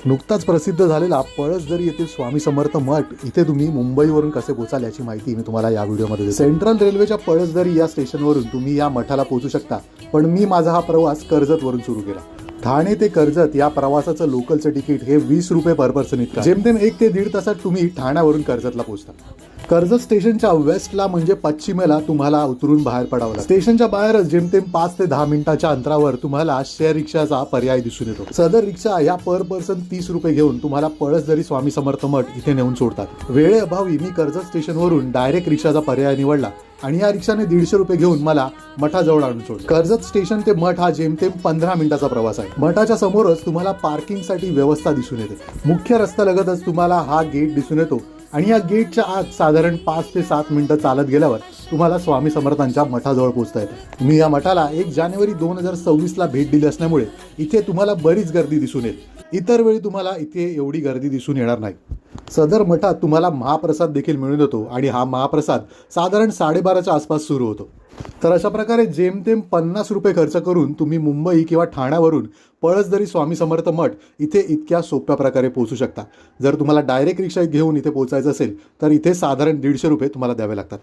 नुकताच प्रसिद्ध झालेला पळसदरी येथील स्वामी समर्थ मठ इथे तुम्ही मुंबईवरून कसे पोचाल याची माहिती मी तुम्हाला या व्हिडिओमध्ये देतो। सेंट्रल रेल्वेच्या पळसदरी या स्टेशनवरून तुम्ही या मठाला पोहोचू शकता, पण मी माझा हा प्रवास कर्जतवरून सुरू केला। ठाणे ते कर्जत या प्रवासाचं लोकलचं तिकीट हे 20 रुपये पर पर्सन इतकं। जेमतेम 1 ते 1.5 तासात तुम्ही ठाण्यावरून कर्जतला पोहोचता। कर्जत स्टेशनच्या वेस्टला म्हणजे पश्चिमेला तुम्हाला उतरून बाहेर पडावं लागतं। स्टेशनच्या बाहेरच जेमतेम 5 ते 10 मिनिटाच्या अंतरावर तुम्हाला शेअर रिक्षाचा पर्याय दिसून येतो। सदर रिक्षा या पर पर्सन 30 रुपये घेऊन तुम्हाला पळसदरी स्वामी समर्थ मठ इथे नेऊन सोडतात। वेळेअभावी मी कर्जत स्टेशनवरून डायरेक्ट रिक्षाचा पर्याय निवडला आणि या रिक्षाने 150 रुपये घेऊन मला मठाजवळ आणून सोडलं। कर्जत स्टेशन ते मठ हा जेमतेम 15 मिनिटाचा प्रवास आहे। मठाच्या समोरच तुम्हाला पार्किंगसाठी व्यवस्था दिसून येते। मुख्य रस्त्यालगतच तुम्हाला हा गेट दिसून येतो आणि या गेटच्या आत साधारण 5 ते 7 मिनिटं चालत गेल्यावर तुम्हाला स्वामी समर्थांच्या मठाजवळ पोहोचता येतं। मी या मठाला 1 जानेवारी 2026ला भेट दिली असल्यामुळे इथे तुम्हाला बरीच गर्दी दिसून येईल। इतर वेळी तुम्हाला इथे एवढी गर्दी दिसून येणार नाही। सदर मठात तुम्हाला महाप्रसाद देखील मिळून येतो आणि हा महाप्रसाद साधारण 12:30च्या आसपास सुरू होतो। तर अशा प्रकारे जेमतेम 50 रुपये खर्च करून तुम्ही मुंबई किंवा ठाण्यावरून पळसदरी स्वामी समर्थ मठ इथे इतक्या सोप्या प्रकारे पोहोचू शकता। जर तुम्हाला डायरेक्ट रिक्षा घेऊन इथे पोहोचायचं असेल तर इथे साधारण 150 रुपये तुम्हाला द्यावे लागतात।